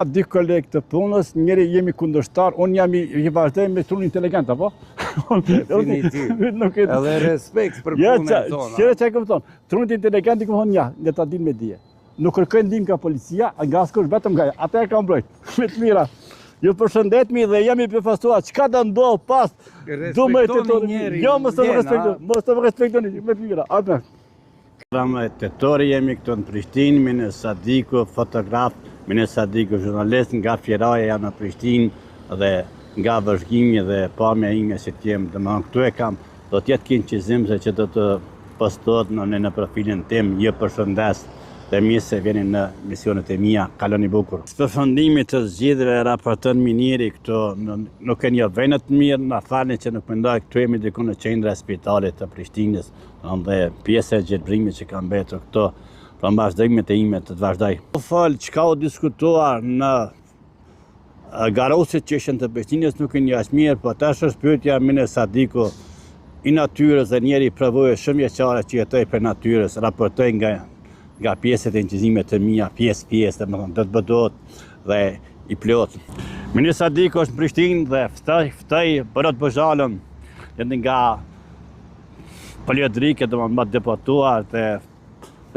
Dy kolegë të punës, njëri jemi kundërshtar, unë jam i vazhdoj me trunë inteligent, apo? Definitiv. Edhe respekt për punën tonë. Qëre që e këmë thonë, trunit inteligent i këmë thonë ne ta din me dije. Nuk kërkojnë ndim nga policia, nga askush vetëm nga ata e kam brojt, me të mira. Ju përshëndetmi dhe jemi përfasua, qka të ndohë pas, Respektoni njeri. Jo, mos të më respektoni, me të mira, atë. Tetori jemi këtu në Prishtinë, Mine Sadiku, fotograf, Mine Sadiku, jurnalist nga Fjeraja janë në Prishtinë dhe nga vëzhgimi dhe pamja ime që t'jem, dhe më këtu e kam, do t'jetë kinë qizim se që do të postohet në profilin tim, një përshëndes dhe mi se vjeni në misionet e mia, kaloni bukur. Përfundimi të zgjidhjeve raporton Minieri këtu, nuk e një vendet mirë, na falni që nuk mendoj këtu jemi diku në qendra e spitalit të Prishtinës, dhe pjesë e gjetëbrimit që ka mbetur këtu, pra vazhdimet e ime të vazhdoj. Po fal, çka u diskutuar në garosit që ishin të Prishtinës nuk e një as mirë, po tash është pyetja Mine Sadiku i natyrës dhe njeri provoi shumë vjeçare që jetoj për natyrës, raportoj nga pjesët e inqizimet të mia, pjesë, dhe më thonë, do të bëdohet dhe i plot. Mine Sadiku është në Prishtinë dhe ftoj Borot Bozhalën, nga poliodrike, do më deputuar të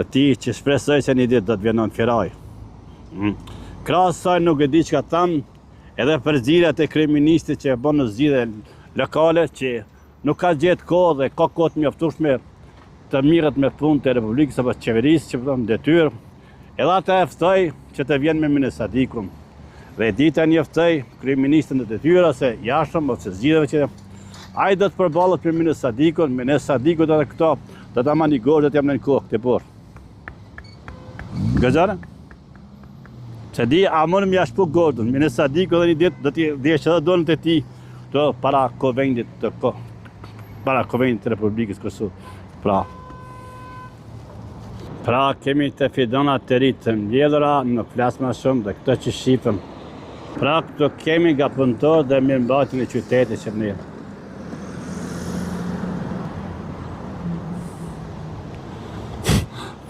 ti që shpresoj që një ditë do të vjenon Fjeraj. Krahas saj nuk e di çka thamë, edhe përzierjet e kryeministit që e bën në zgjidhje lokale që nuk ka gjetë kohë dhe ka kohë të mjaftueshme të mirët me punë të Republikës apo qeverisë që përton detyrë, edhe ata e ftoj që të vjen me Mine Sadikun. Dhe dita njoftoj kryeministin në detyrë ose jashtëm ose zgjidhjeve që ai do të përballet për Mine Sadikun, Mine Sadiku do të këto, do ta mani gorë, do të jam në kokë të por. Gëzare? Se di, a mënë më jashtë gordën, Mine Sadiku dhe një ditë do t'i dhjesh edhe dorën të ti të para Kovendit të Republikës Kosovë. Pra kemi të fidona të rritë të mbjedhura, nuk flasë ma shumë dhe këto që shifëm. Pra këto kemi nga punëtor dhe mirëmbajtjen e qytetit që mirë.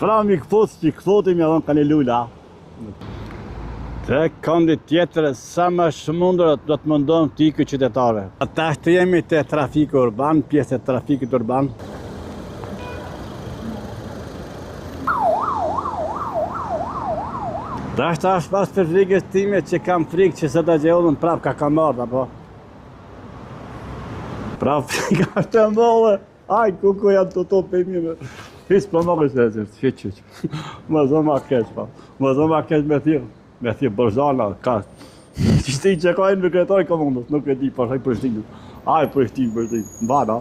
Pra mi këfotim ja dhënë ka një lula. Të këndit tjetër, sa më shmundur do të mundohem të ikë qytetarëve. Ata të jemi të trafiku urban, pjesë e trafikit urban. Dashta është pas për frikës time që kam frikë që se të gjehullën prap ka marrë, apo? Prap frika është të mbolle, aj kuku janë të topë e mime. Hisë për më gësë e që, më zë ma keq, pa. Më zë ma keq me thirë Borzana, ka. Qështi që ka e në kretoj komandës, nuk e di, pashaj Prishtinë. Aj Prishtinë, bana.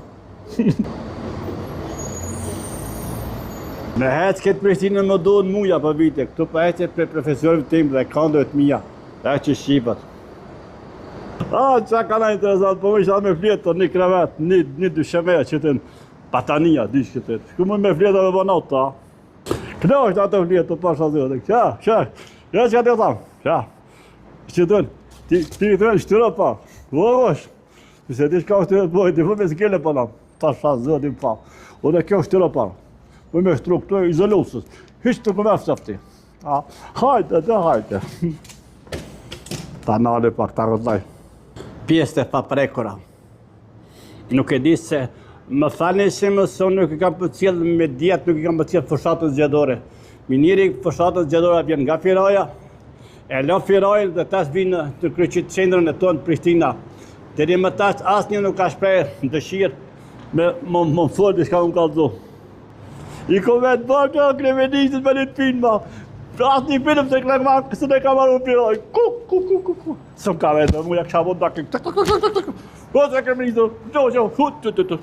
Me hecë këtë Prishtinë më dohen muja për vite, këtu për hecë për profesorëve tim dhe kandëve të mija, dhe që shqipat. Qa ka na interesant, po më isha me fletë, një krevet, një dyshemeja që të në Patania, dish këtë. Shku më me fletë dhe bënat ta. Këno është atë fletë të pasha zhëtë, që të thamë, që të në, ti të në shtyra pa, vërësh, se ti shka shtyra të bojë, ti më me s'kele pa nam, pasha zhëtë pa, o dhe kjo shtyra pa. Më me shtru këtu e izolusës, hiç të këmef safti. Hajde. Ta nale pak ta rëzaj. Pjesë të paprekura. Nuk e di se, më falni që më sonë nuk i kam për cilë me djetë, nuk i kam për cilë fushatës gjedore. Minieri fushatës gjedore vjen nga Fjeraja, e lo Fjerajën dhe tash vinë të kryqit qendrën e tonë Prishtina. Deri më tash asnjë nuk ka shprehë dëshirë me më folë diçka unë kallëzu. I ko vetë bërë kryeministit me një të pinë ma. Asë një pinë pëse këllë ma, kësë ne ka marru piroj. Ku. Së më ka vetë, mu ja kësha vëtë da këllë. Kësë kryeministit,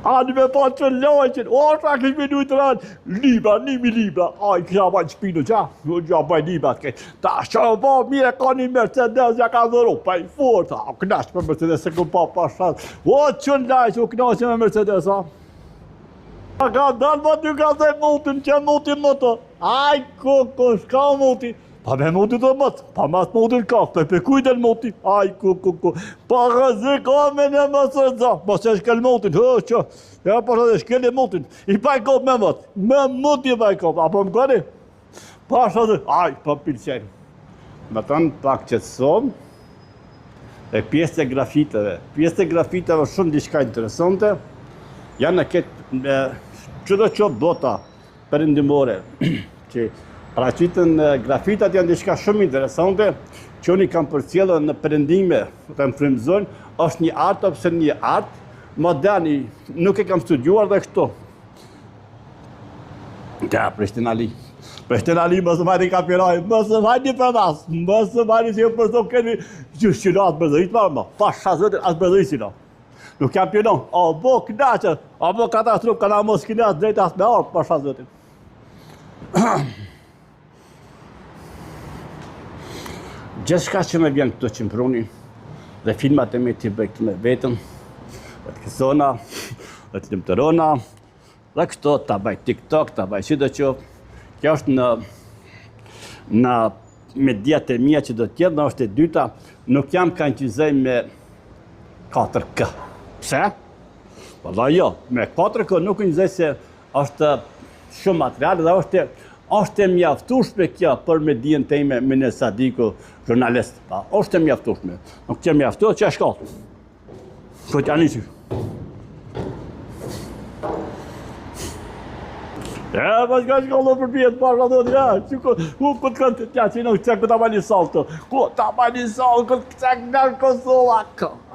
A në me pa të lojqen, o shra kështë me dujtë rënë, libra, 1.000 libra, a i kësha bajnë shpinu qa, ja bajnë libra të kejtë. Ta shqa ba, mire ka një Mercedes, ja ka dhëru, pa i fort, a knasht për Mercedes, se ku pa shatë. O që në lajqë, u knasht me Mercedes, a? A ka dalë, ma ty ka dhe mutin, që mutin më të. Aj, ku, shka mutin. Pa me mutin të mëtë, pa mas mutin ka, për kujden mutin. Aj, ku. Pa rëzë ka me në mësë rëza, mësë e shkel mutin, që. Ja, pa shkel e mutin. I pa i kop me mëtë, me mutin i pa i kop, apo më kërë? pasha dhe, aj, po pëlqen. Më tonë pak qetësom, e pjesë e grafiteve. Pjesë e grafiteve shumë diçka interesante, janë në këtë çdo që bota perëndimore, që paraqiten grafitat janë diçka shumë interesante, që unë i kam përcjellur në perëndime, të më frymëzojnë, është një art ose një art moderni, nuk e kam studiuar dhe këto. Ja, Prishtina Ali. Prishtina Ali më së marri kapiraj, më së marri për nas, më së marri që për të kemi gjyshqina atë bëzërit marrë, pasha zëtër atë bëzërit. Nuk jam pjonon, o bo knaqë, o bo katastrof, ka na mos knaqë drejt asë me arë, pasha zëtër. Gjithçka që me vjen këto që më pruni, dhe filmat e me t'i bëj këtë me vetëm, dhe të kësona, dhe të limtërona, dhe këto t'a baj TikTok, t'a baj që do qofë. Kjo është në mediat e mija që do tjetë, në është e dyta, nuk jam kanë qyzej me 4K. Pse? Valla jo, me 4K nuk qyzej se është shumë material dhe është e mjaftueshme kjo për median time me Sadiku, jurnalist. Është e mjaftueshme. Nuk që mjaftuar që e shkallë. Këtë janë ishë. Ja, ma shka shkollo për pjetë pasha do ja, që këtë këtë tja që nuk që këtë amani salto, këtë amani salto, këtë që në Kosova,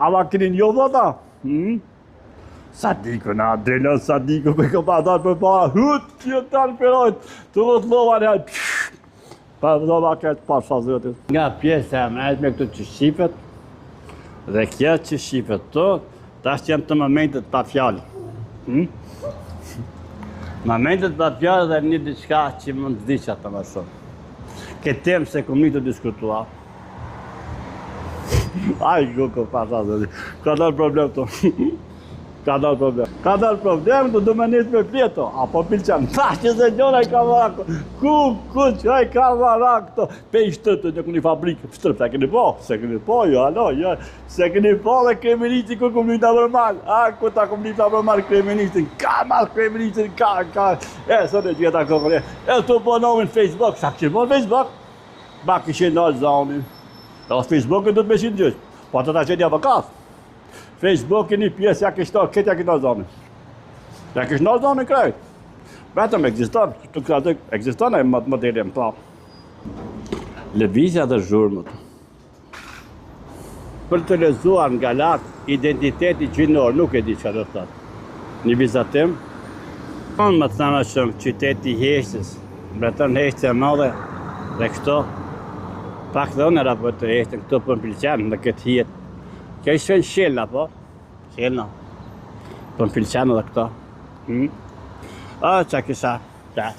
ama kërin jo dhe ta? Sadiku na delë, Sadiku për këpa darë për para, që tanë përojt, të dhëtë lova në hajtë, pa dhe ma këtë pasha zëtit. Nga pjesë e mrejt me këtë që shqipet, dhe kjo që shqipet to, ta që jenë të momentet pa fjallë. Momentet pa fjallë dhe një diçka që mund të diqa të më shumë. Këtë temë se këmë një të diskutua. Aj, guko, pasha zëti, ka dalë problem të. Ka dalë problem. Ka dalë problem të du me njësë me fleto. Apo pilqen, ta që se njona i ka varak. Ku që i ka varak të. Pe i shtërtë në këni fabrikë. Shtërtë, se këni po, jo, alo, jo. Se këni po dhe kremenici ku këmë një të normal. A, ku ta këmë një të normal kremenici. Ka marë kremenici, ka. E, së në gjitha këmëre. E, të po nomin Facebook. Sa kështë po Facebook? Ba kështë nërë zonin. E, Facebook e du të me shinë gjysh. Po të ta qeni avokat. Facebook një pjesë ja kështë këtë ja këtë zonë. Ja kështë në zonë krejt. Vetëm egziston, egziston e modeli më ta. Lëvizja dhe zhurmët. Për të lezuar nga lartë identiteti gjinor, nuk e di që do të thotë. Një vizatim, më të thënë shumë qyteti Heshtës, mbretën Heshtës e madhe, dhe këto, pak dhe unë e raport të Heshtën, këto për më pëlqenë në këtë jetë. Kjo i shën shilna, po? Shilna. Për më pilqenë dhe këto. O, që kisha. Ja.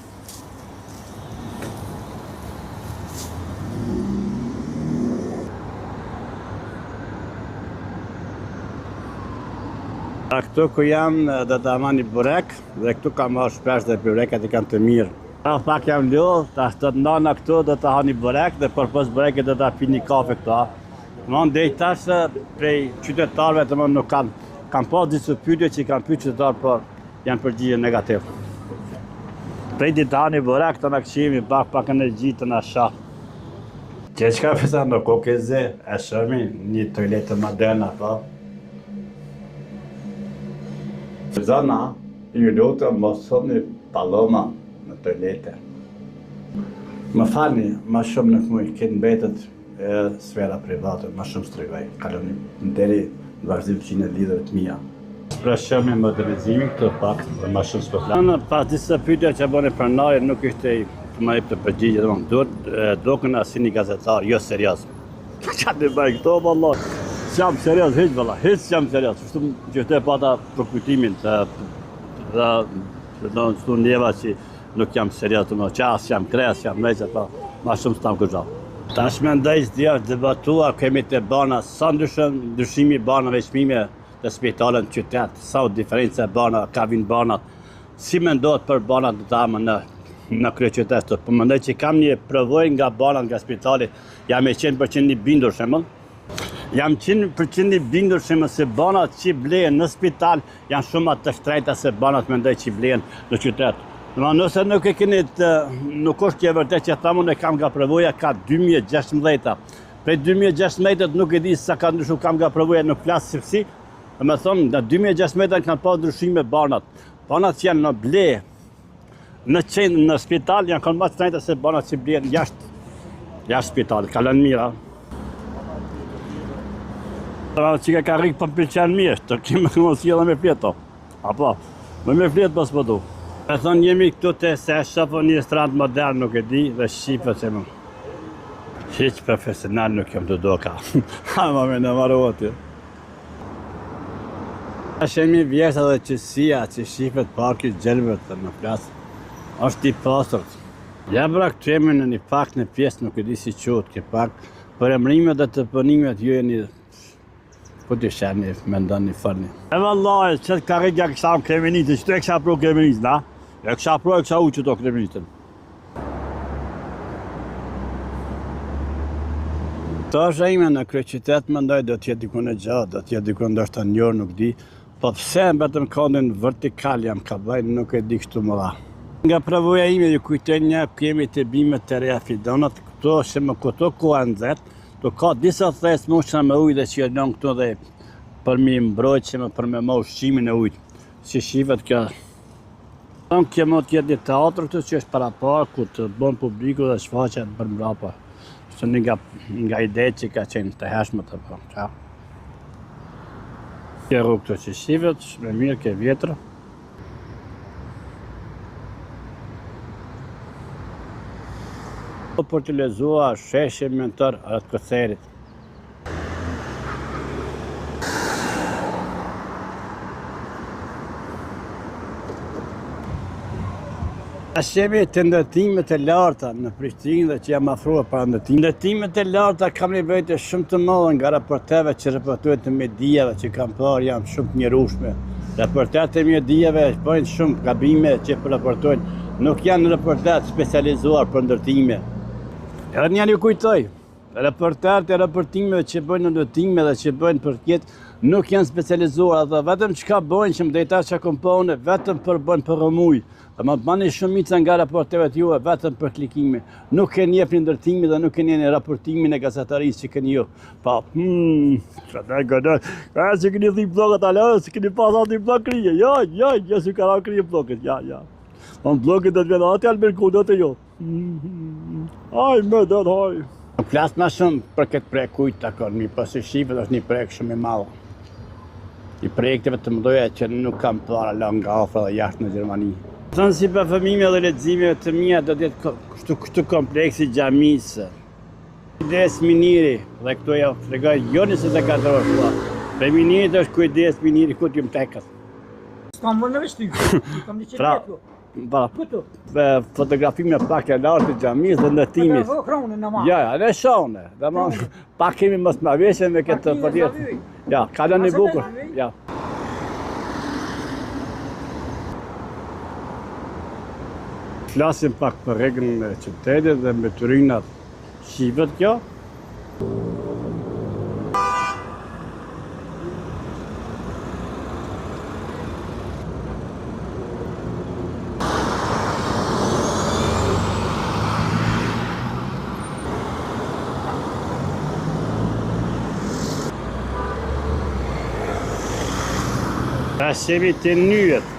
Këtu ku jam dhe të amani burek, dhe këtu kam marrë shpesh dhe bureket i kanë të mirë. Pak jam ljohë, ta të nana këtu dhe të hani burek, dhe për pos bureket dhe të pi një kafe këtu. Më në dhejtë tashë prej qytetarëve të më nuk kanë pas disë pyetje që i kanë pyet qytetarë, por janë përgjigje negativ. Prej ditë hani burek të në këshimi, pak energji të në shah. Që ka përsa në kokeze, e shëmi një toiletë moderna, po. Zona, ju lutë mos thoni paloma në toilete. Më falni, ma shumë nuk muj, këtë mbetet e sfera private, ma shumë stregoj. Kaloni në deri në vazhdim që në lidhëve të mija. Pra shumë e modernizimi këtë pak, ma shumë s'pëflanë. Pas disa pyetja që bëne pranare, nuk ishte të ma jep të përgjigje, dhe më dokën asi një gazetar, jo serios. Qa të bëj këto, vëllah? S'jam serios, hiq vëllah, hiq s'jam serios. Shtu që të e pata përkujtimin, dhe në njeva që nuk jam serios të më qas, jam kres, jam meqe, ma shumë s'tam kërgja. Tash me ndaj që është debatuar, kemi të bana, sa ndryshimi banave shmime të spitalet në qytet, sa u diferencë e bana, ka vinë banat, si me ndojt për banat të tamë në krye qytet të, për më ndaj që kam një provoj nga banat nga spitali, jam e 100% një bindur shemëll, jam 100% një bindur shemëll se banat që blejen në spital janë shumë atë të shtrejta se banat me ndaj që blejen në qytet. Nëse nuk e keni nuk është që e vërtet që thamun e kam nga përvoja ka 2016. Prej 2016 nuk e di sa ka ndryshu kam nga përvoja në plasë sëksi. Dhe me thonë, në 2016 kanë pa ndryshime banat. Banat që janë në ble, në spital, janë kanë ma të trajta se banat që blenë jashtë spital, kalën mira. Që ka rikë për pëlqenë mirë, të kemë në si edhe me fleto. Apo, me fletë pas për du. Me thonë, jemi këtu të se shofë një strand modern nuk e di dhe shqipët që më. Hiq profesional nuk jam të do ka. Ha, ma me në marroti. Shemi vjesë edhe qësia që shifet parkit gjelbet të në plasë. Është i pasërt. Ja bra këtë jemi në një pak në pjesë nuk e di si qotë ke pak. Për emrimet dhe të pënimet ju e një... Po të sheni me ndonë një farni. E vëllaj, qëtë ka rikja kësha më kremenitin, që të e kësha pro kremenitin, da? E kësha pro e kësha u që to kremenitin. To është ime në krye qytet më ndoj do t'jetë dikun e gjatë, do t'jetë dikun ndoshta njërë nuk di. Po pse mbetëm kodin vertikal jam ka bëjnë nuk e di kështu më dha. Nga përvoja ime ju kujtoj një kemi të bimet të reja fidonat, këto që më këto ku anë zetë, to ka disa thes moshna me ujë dhe që janë këto dhe për mi mbrojt që më për me ma ushqimin e ujtë. Si shivet kjo. Tonë kjo më t'jetë një teatr këtu që është para parë ku të bon publiku dhe shfaqet për mbrapa. Që nga ide që ka qenë të hershme të përë. Kjo rrugë të që shivet, me mirë ke vjetër. Për të lezua sheshe mentor atë këtherit. Shemi të ndërtimet e larta në Prishtinë dhe që jam afruar para ndërtimit. Ndërtimet e larta kam një vejtë shumë të mëdha nga raporteve që raportojnë të mediave që kam parë janë shumë të njerueshme. Raportet e mediave bëjnë shumë gabime që raportojnë, nuk janë raportet specializuar për ndërtime. Edhe një ju kujtoj, raportet e raportimeve që bëjnë ndërtime dhe që bëjnë për tjetë nuk janë specializuar dhe vetëm që ka bëjnë që më dejta që kompone, vetëm për bëjnë për rëmuj. Dhe më bani shumica nga raporteve t'juve vetëm për klikime. Nuk e njef një ndërtimi dhe nuk e një raportimin e gazetarisë që këni ju. Pa, që këni thi bloket alë, që këni pasat një blok krije. Ja, që ka ra krije bloket, ja. Në bloket dhe të vjetë, ati alberku, dhe të jo. Aj, me dhe të haj. Në plasë ma shumë për këtë projekt kujtë të kormi, pasë shifët është një projekt shumë i madhë. I projekteve të mëdoja që nuk kam para la nga ofra dhe jashtë në Gjermani. Thonë si për fëmime dhe leximeve të mija do t'jetë kështu kompleksi gjamisë. Kujdes miniri, dhe këto ja fregoj jo 24 orë shua. Për minirit është kujdes miniri ku t'ju më tekët. S'kam më në vështikë, kam një qepetu. Këtu? Fotografime pak e lartë të gjamisë dhe ndërtimis. Këtë krone në ma. Ja, dhe shone. Pak kemi mos më aveshen me këtë përjet. Ja, kalën një bukur. Ja. Flasim pak për rregullin e qytetit dhe mbeturinat shivet kjo. Shemi të nyet.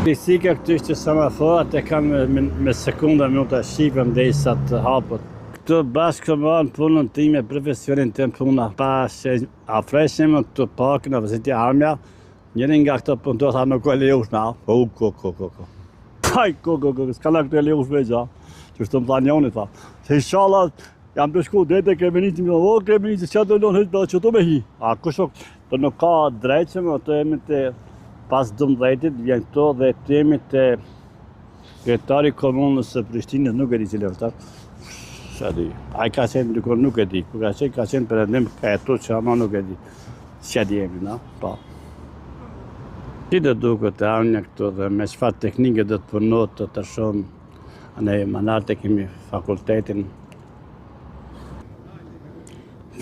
Fisika këtë që semaforat e kanë me sekunda minuta shqipëm dhe i sa të hapët. Këtë bashkë të marrë punën time, profesionin të puna. Pas që afreshim këtë parkën e vëzitja armja, njërin nga këtë punëtor tha nuk e lejush me a. Haj, s'ka këtë e lejush me gja. Që shtë më tha njoni, tha. Se inshallah, jam të shku dhe të kremenitin, kremenitin, që të lonë hëtë që të me hi. A kushok, të nuk ka drejtë që më të jemi të pas 12-it vjen këto dhe të jemi të kretari komunës së Prishtinës, nuk e di cilë vërtar. Shadi, a i ka qenë dikon nuk e di, ku ka qenë përëndim ka jetu që ama nuk e di. Shadi jemi, na, pa. Ti dhe duke të armja këto dhe me çfarë teknike dhe të punot të shumë Ne Manarte kemi fakultetin.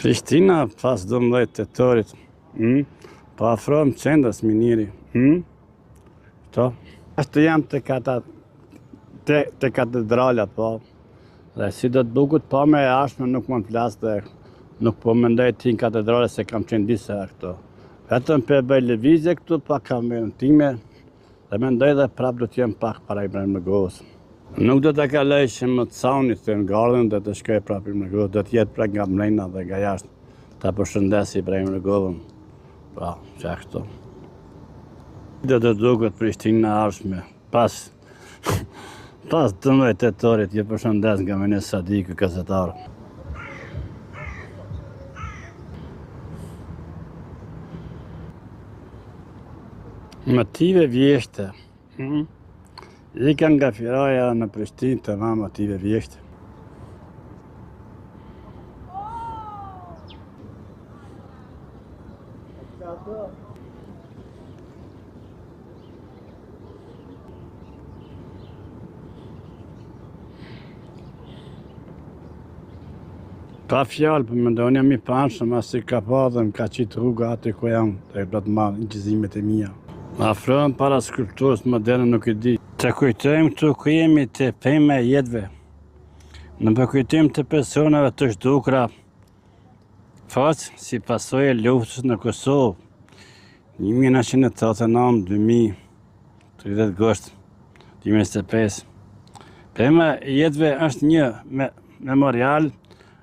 Prishtina pas 12 tetorit, po afrohem qendrës miniri. To. Ashtu jam te katedrala, po. Dhe si do të duket po me jashtë nuk mund të flas dhe nuk po mendoj ti në katedrale se kam qenë disa këto. Vetëm për bëj lëvizje këtu pak kamerën time dhe mendoj dhe prap do të jem pak para Ibrahim Rëgovës. Nuk do të kaloj që më të saunit të në gardën dhe të shkoj prap Ibrahim Rëgovës, do të jetë prap nga mrena dhe nga jashtë ta përshëndes Ibrahim Rëgovën. Pra, që këto. Do të duket Prishtina arshme, pas 12 tetorit, ju përshëndes nga Menes Sadiku, gazetar. Motive vjeshte. Ika nga Firaja në Prishtinë të ma motive vjeshte. Pa fjallë, për mendoni jam i panshëm, as i ka pa dhe më ka qitë rruga aty ku jam, dhe do të marrë incizimet e mia. Afrohem para skulpturës moderne nuk i di. Të kujtojmë këtu ku jemi të pema e jetëve. Në përkujtojmë të personave të zhdukura faqë si pasojë e luftës në Kosovë 1989-2000, 30 gusht 2025. Pema e jetëve është një memorial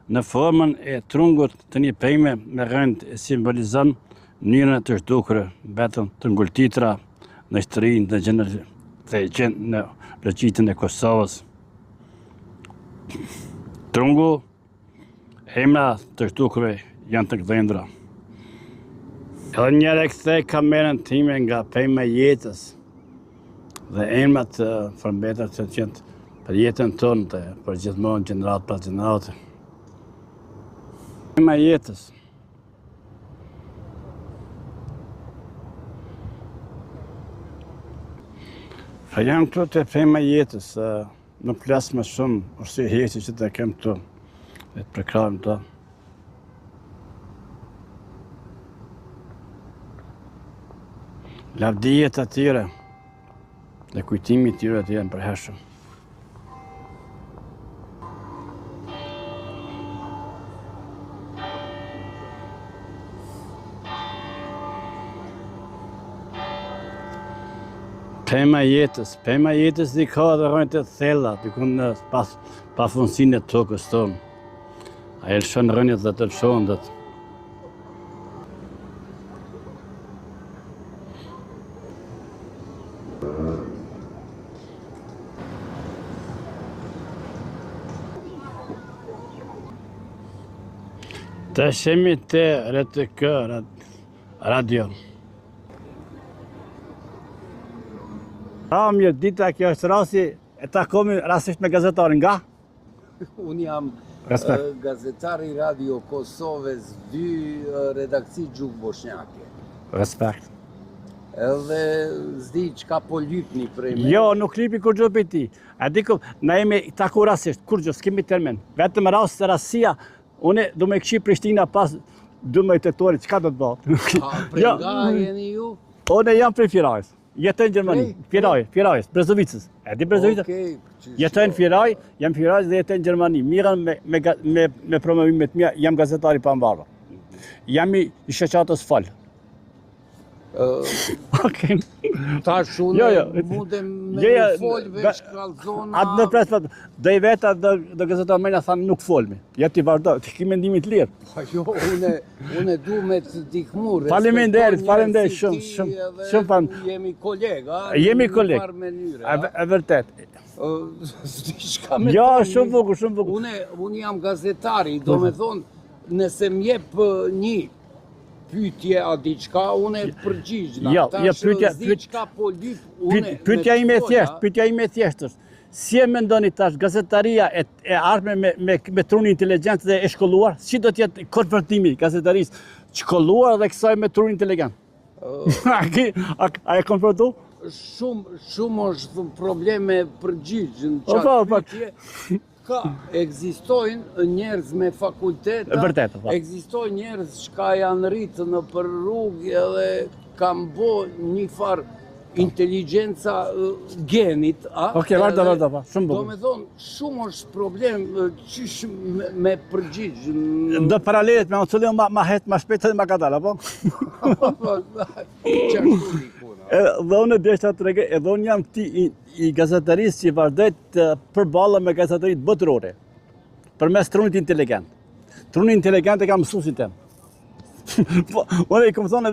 në formën e trungut të një peme me rënd e simbolizon mënyrën të zhdukurë, betën të ngultitra në historinë në logjikën e Kosovës. Trungu, emra të zhdukurve janë të gdhendra. Edhe njëre kthej kamerën time nga pema e jetës dhe emrat të përmbetur që qenë për jetën tonë, për gjithmonë gjenerat pas gjeneratë. Pema e jetës. Jam këtu të pema e jetës, nuk flas më shumë, ose heci që të kem këtu, dhe të prekrajmë të. Lavdijet atyre dhe kujtimi tyre të jenë përhershëm. Pema e jetës di ka dhe rëjnë të thella, dikun në pafundësinë e tokës tonë. A e lëshon rënjët dhe të lëshon dhe të. Të shemi të RTK radio. Mirë dita, kjo është rasti, e takomi rastisht me gazetarin nga? Unë jam gazetari Radio Kosovës 2, redaksi Gjuk Bosnjake. Respekt. Edhe zdi qka po lypni prej me. Jo, nuk lypi kur gjë për ti. A diku, na jemi taku rastisht, kur gjë, s'kemi termin. Vetëm rastësia, une du me këqi Prishtina pas 12 tetorit, qka do të bëhë? Prej nga jeni ju? Une jam prej Firajës. Jetoj në Gjermani, Firajës, Brezovicës. E di Brezovicës? Jetoj në Firaj, jam Firajës dhe jetoj në Gjermani. Mirën me promovimet mia, jam gazetari pa mbarë. Jam i shoqatës falë. Tash unë mundem me folë veç kallzona. Atë në presë, dhe i veta dhe gazetarë mena thanë nuk folmi. Ja ti vazhdo, ti ki mendimit lirë. Jo, une du me të dikmu. Faleminderit shumë fanë. Jemi kolega. Jemi koleg, e vërtet. Jo, shumë bukur. Unë jam gazetari, do me thonë, nëse m'jep një pytje a diqka, unë e përgjigjna. Jo, pytja ime thjesht është. Si e mendoni tash gazetaria e ardhme me trunin inteligent dhe e shkolluar, si do t'jetë konvertimi gazetarisë shkolluar dhe kësaj me trunin inteligent? A e konvertu? shumë është probleme përgjigjen. Ka, ekzistojnë njerëz me fakulteta, ekzistojnë njerëz që janë rritë në për rrugë edhe kam bo një farë inteligjenca genit. Vërtet, shumë do me thonë, shumë është problem qysh me përgjigj. Do paralelet me unë ma het, ma shpejt edhe ma kadal, apo? Dhe unë deshta të rege, edhe unë jam këti i gazetarisë që vazhdojt përballa me gazetarit botërore, për mes trunit inteligent. Trunit inteligent e ka mësuesin tem. Unë i këmë thonë,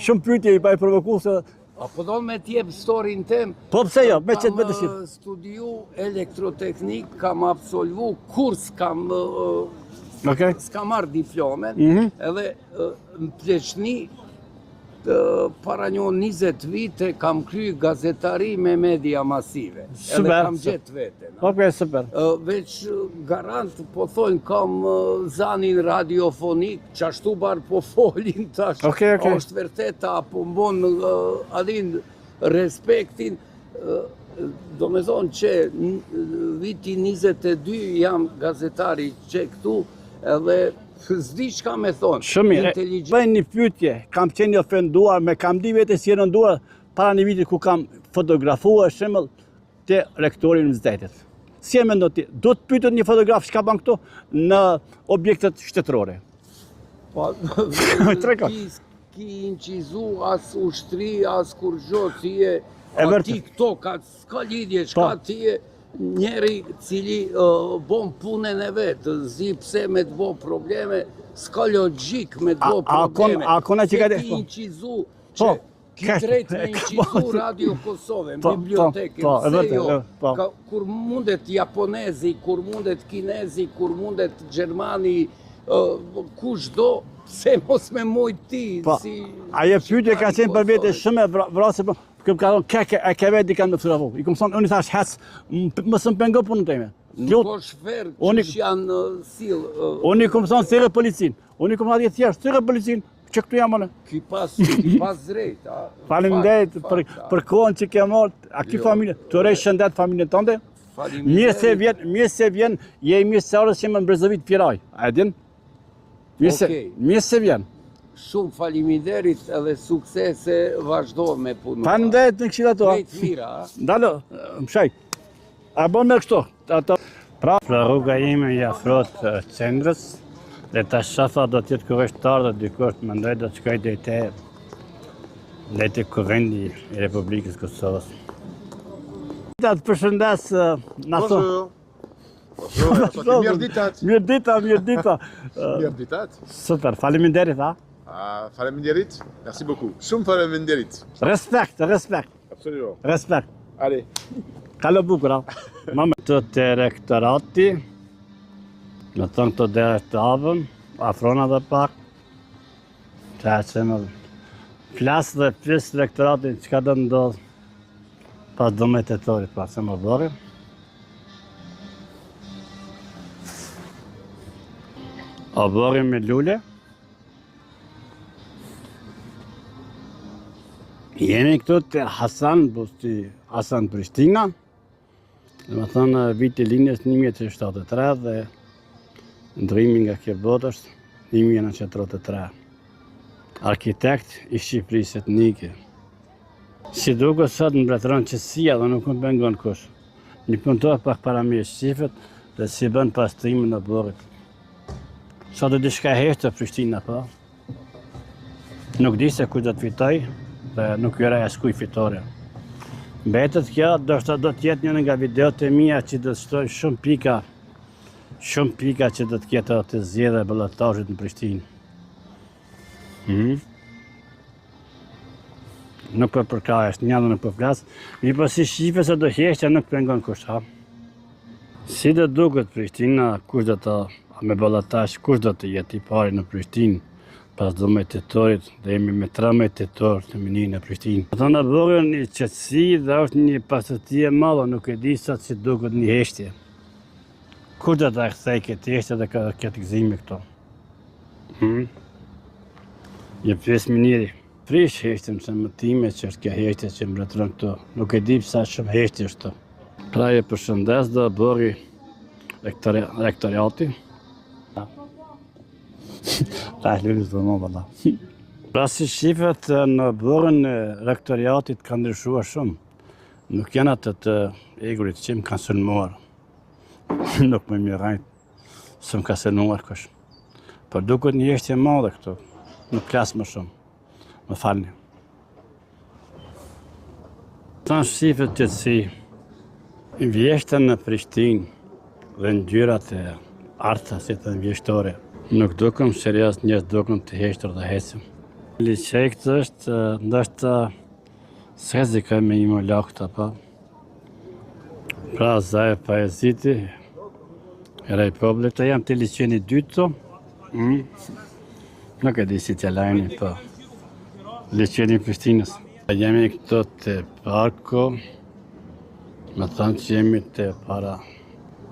shumë pyetje i pa i provoku se... Po do me t'jep storin tem. Po pse jo, me qëtë me dëshirë. Kam studiu elektroteknik, kam absolvu kurs, s'kam marrë diplomen, edhe në Pleqni, para një 20 vite kam kry gazetari me media masive. Edhe kam gjetë vetën. Super. Veç garant, po thonë, kam zanin radiofonik, qashtu barë po folin tash. është vërteta, po mbonë adin respektin. Do me thonë që viti 22 jam gazetari që këtu edhe s'di qka me thonë. Shumë mirë, bëjnë një pyetje, kam qenë ofenduar, me kam di vete si rënduar para një vitit ku kam fotografuar shemëll të rektorin në Universitetit. Si e mendon ti, do të pyetët një fotograf çka bën këtu në objektet shtetërore? Po, ki incizu as ushtri, as kur gjo, ti e TikTok, s'ka lidhje, çka ti e njeri cili bon punën e vetë, zi pse me të bo probleme, s'ka logjik me të bo probleme. Ki incizu, që ki drejt me incizu Radio Kosovë, në biblioteke, pse jo, kur mundet japonezi, kur mundet kinezi, kur mundet gjermani, kush do, pse mos me mujt ti. Ajo pyetje ka qenë për vete shumë e vrasë, këmë ka thonë, e ke vetë di kanë me fotografu. I këmë thonë, unë i thash, mësë më pengo punën teme. Nuk është ferë që janë silë. Unë i këmë thonë, sire policin. Unë i këmë thonë, thjesht, sire policin, që këtu jam anë. Ki pas drejt. Faleminderit për kohën që ke marrë, a ki familje, të rej shëndet familjen tënde. Mirë se vjen, je i mirë se orës që më në Brezovit Firaj, a e din? Mirë se vjen. Shumë faleminderit edhe suksese vazhdo me punu. Faleminderit në këshilla tua. Krejt mira. Ndalo, mshaj. A bon me kështu. Pra rruga ime i afrohet qendrës dhe ta shafa do t'jetë kërështar dhe dykosht më ndoj do të shkoj dhe te kuvendi i Republikës Kosovës. Të përshëndes në thonë. Mirë ditat. Mirë ditat. Super, faleminderit, ha? Faleminderit, merci beaucoup. Shumë faleminderit. Respekt. Absolument. Respekt. Allez. Kalo bukur, ha? Të të rektorati, në thonë të dhe të avëm, afrona dhe pak, që e që më flasë dhe flisë rektoratin që ka do ndodhë pas dëmet e torit, pas që më bërë. A bërë me lule. Jemi këtu të Hasan, busti Hasan Prishtina, dhe më thënë viti linjës 1973 dhe ndrimi nga kjo botë është 1933. Arkitekt i Shqipërisë etnike. Si duke sot në mbretëron qësia dhe nuk më pengon kush. Një puntohet pak para me shqipet dhe si bën pastrimin në borët. Sot dhe diçka heshtë të Prishtina, po. Nuk di se kuj do të fitoj, dhe nuk jore askuj fitore. Mbetet kjo, do të jetë një nga videot e mia që do të shtoj shumë pika që do të kjetë të zjedhe ballotajit në Prishtinë. Nuk për përkajesh, një dhe nuk për flasë, mi po si shqipe se do heshtja nuk pengon kush, ha. Si do duket Prishtina, kush do të, me ballotaj, kush do të jetë i pari në Prishtinë, pas 12 tetorit, dhe jemi me 13 tetor të mini në Prishtinë. Ata në bërën një qëtësi dhe është një pasëti e madhe, nuk e di sa që duket një heshtje. Kur do të kthej këtë heshtje dhe këtë gëzime këto? Je pjesë miniri. Prish heshtim se më time që është kjo heshtje që më rretron këtu. Nuk e di pse shumë heshtje është. Pra e përshëndes dhe bëri rektoriati. Ta lëvis për më valla. Pra si shifet në bërën e rektoriatit ka ndryshuar shumë. Nuk janë atë të egurit që më kanë sulmuar. Nuk më mirajt, së më ka sulmuar kësh. Por duket një heshtje madhe këtu. Nuk flas më shumë. Më falni. Tanë shifet që si vjeshtën në Prishtinë dhe ngjyrat e artasit dhe vjeshtore. Nuk dukem serios njerëz duken të heshtur dhe hecim. Liçej këtë është ndoshta sezi ka me imo lakta pa. Pra zaje poeziti, erej publik, të jam të liçeni dytë, nuk e di si të lajni, po liçeni Prishtinës. Jemi këto të parko, me thanë që jemi të para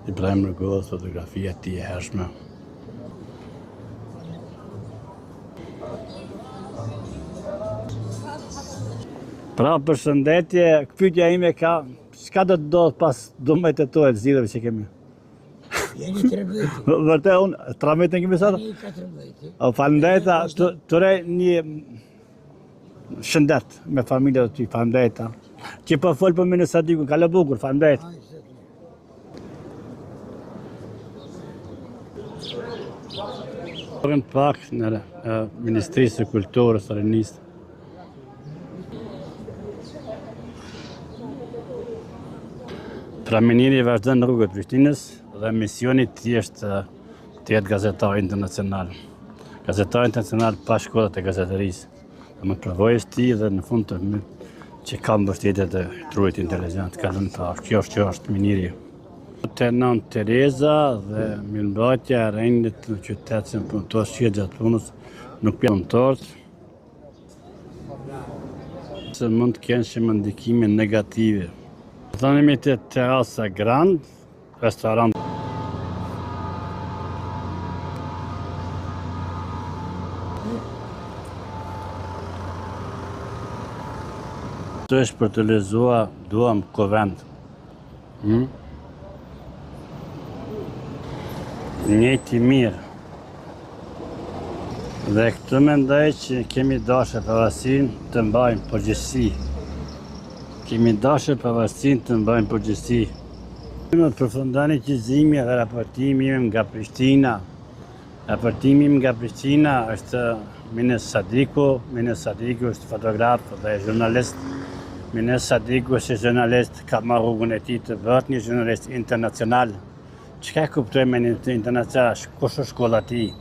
Ibrahim Rugos, fotografia ti e hershme. Pra përshëndetje, pyetja ime ka, çka do të ndodh pas 12 të zgjidhjeve që kemi? Jeni 13. Vërtet unë 13 kemi sot? Jeni 14. O falëndeta, tëre një shëndet me familja të ty, falëndeta. Që po fol për Minus Sadiku, ka lë bukur, falëndeta. Në pak në Ministrisë së Kulturës së Rinisë. Pra Miniri vazhdon në rrugët Prishtinës dhe misioni i është të jetë gazetar internacional. Gazetar internacional pa shkollat e gazeterisë. Dhe më përvojës ti dhe në fund të që ka mbështetje të trujt inteligent, ka lënë ta, kjo është Miniri. Të nën Tereza dhe mirëmbajtja e rendit në qytet që punëtor shqie gjatë punës nuk janë punëtorët. Se mund të kenë shumë ndikime negative. Thonimi të terasa grand, restorant. Të është për të lexuar duam Kovend. Njëti mirë. Dhe këtë mendoj që kemi dashur pavarësinë të mbajmë përgjegjësi. Kemi dashur pavarësinë të mbajmë përgjegjësi. Më përfundoni qëzimi dhe raportimi im nga Prishtina. Raportimi im nga Prishtina është Minus Sadiku. Minus Sadiku është fotograf dhe jurnalist. Minus Sadiku është jurnalist, ka marrë rrugën e tij të bëhet një jurnalist internacional. Çka kuptoj me një internacional? Kush është shkolla e tij?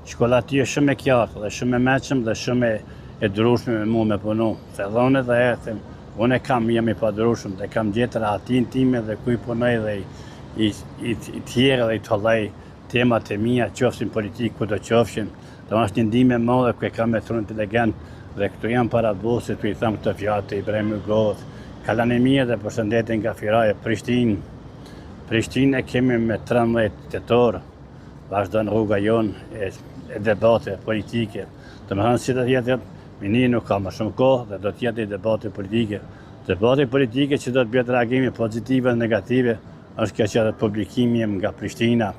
Shkolla e tij është shumë e qartë dhe shumë e mëshëm dhe shumë e durueshme me mua me punu. Se dhonë dhe e unë jam i padurueshëm dhe kam gjetur atin time dhe ku i punoj dhe i tjerë dhe i tolloj temat e mia, qofshin politikë, ku do qofshin. Do është një ndihmë e madhe ku e kam me trunë inteligent dhe këtu jam para busit ku i them këtë fjalë të Ibrahim Rugos. Kalani mia dhe përshëndetje nga Firaja, Prishtinë. Prishtinë e kemi me 13 tetor. Vazhdon rruga jonë e debate politike. Domethënë si do të jetë Miniri nuk ka më shumë kohë dhe do të jetë debate politike. Debate politike që do të bëhet reagime pozitive dhe negative është kjo që edhe publikimi im nga Prishtina.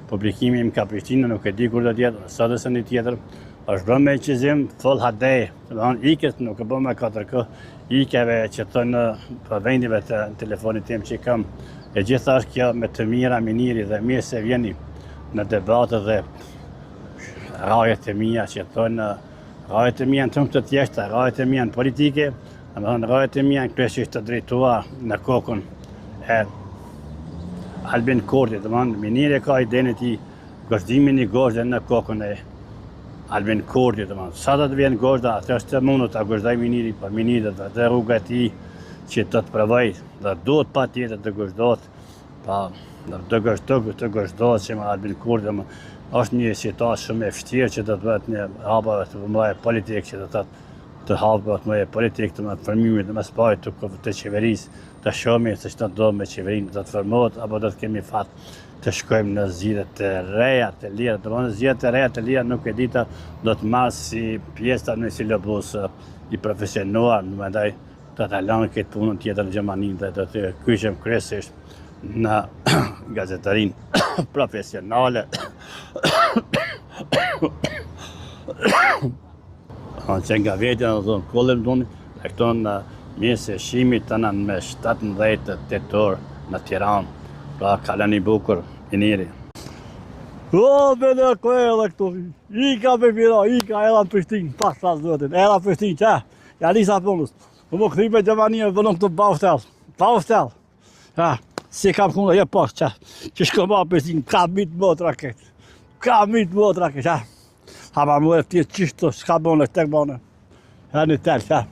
Publikimi im nga Prishtina nuk e di kur do të jetë, sa dhe se një tjetër. Është bërë me qizim full HD. Domethënë ikët nuk e bë me 4K. Ikeve që thonë për vendive të telefonit tim që kam. E gjitha është kjo me të mira Miniri dhe mirë se vjeni në debate dhe rajet e mia që thonë rajet e mia në tëmë të tjeshta, rajet e mia në politike, domethënë rajet e mia në kryesisht të drejtuar në kokën e Albin Kurti, domethënë Miniri ka idenë e tij, gozhdimin i gozhdë në kokën e Albin Kurti, domethënë sa do të vjen gozhda, atë është mundur ta gozhdoj Miniri, po Miniri dhe rruga e tij që do të provoj, dhe duhet patjetër të gozhdohet, pa të gozhdohet që me Albin Kurti, është një situatë shumë e vështirë që do të bëhet një hapave të mëdha politikë që do të hapave të mëdha politikë të formimit mes pajit të qeverisë, të shohim se çfarë do me qeverinë, do të formohet apo do të kemi fat të shkojmë në zgjedhjet e reja të lira. Domethënë zgjedhjet e reja të lira nuk e dita do të marr si pjesë në silabus i profesionuar, mendoj të ta lënë këtë punën tjetër në Gjermani dhe do të kyçem kryesisht në gazetarinë profesionale. Që nga vetja në zonë kollëm doni, e këto në mjesë e shimit të në me 17 tetor në Tiranë. Pra kalën i bukur, i njëri. O, bele, ko e edhe këtu. Ika me pira, ika edhe në Prishtinë, pas zotin. Edhe në Prishtinë, që? Ja lisa punës. Më këthi me Gjermania, vëllëm të baustel. Baustel. Ja, si kam kundë, je pas, që? Që shko ma Prishtinë, ka mitë më të raket. Ka mitë më të raket, që? Ha ma më e tjetë qishtë, shka bënë, tek bënë. Ja një tel, që?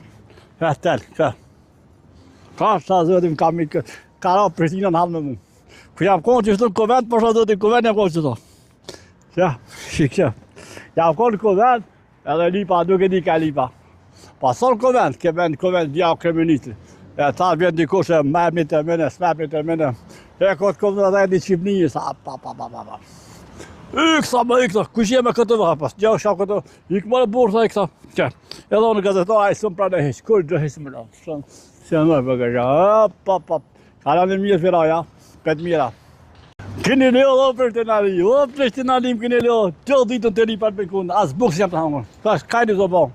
Ja tel, që? Pas zotin, ka mitë, ka ra Prishtinë në halë me mu. Kër jam konë që shtu në konvent, për shtu të konvent jam konë që to. Ja, shikë. Jam konë në konvent, edhe lipa, nuk e di ka lipa. Pasor konvent, ke vend konvent vja o kriminitri. E ta vjen dikush e mërmit e mene, smepit e mene. E këtë konvent edhe një qipnijë, sa pa. Iksa më ikta, kush je me këtë vë, pas gjau shak këtë, ikë më në burë, sa ikta. Që, edhe në gazetar, a i sëmë pra në heqë, kur gjë heqë më në. Se në më përgë, Kala në mirë firaja, petë mira. Keni leo, o Prishtinali, keni leo, që ditën të ripat me kundë, as bukës jam të hangër. Kajnë zë bon.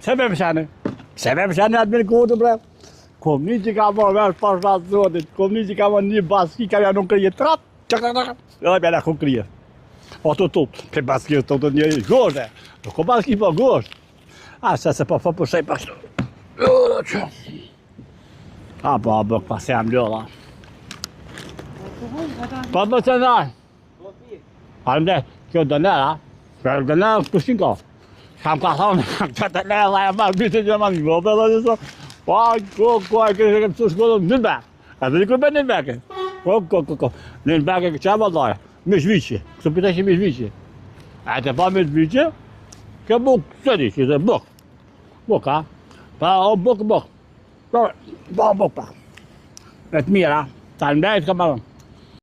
Se me më shane? Se me më shane atë me në kundë, bre? Kom një që ka morë vesh pas ratë zotit, kom një që ka morë një baski, ka janë në krije trap, edhe me në ku krije. O të tutë, pe baski të të njëri, goshe, ko baski po goshe. A, se po përshej pashtu. A, po, pas jam ljolla. Po të që ndaj? Halmde, kjo dënera, për dënera kushin ka. Kam ka thonë, këtë dënera dhe e marrë bitë Gjermani, vëpë edhe njësë, pa, ko, e kështë e këmë shkollën në Nürnberg. E të dikë për Nürnberg. Ko. Nürnberg e që e më dhajë, Mishvici, kësë pita që Mishvici. E të pa Mishvici, ke buk, sëri, që të buk. Buk, ha? Pa, o buk. Pa, buk, pa. E të mira, ta në mërejt ka marrën.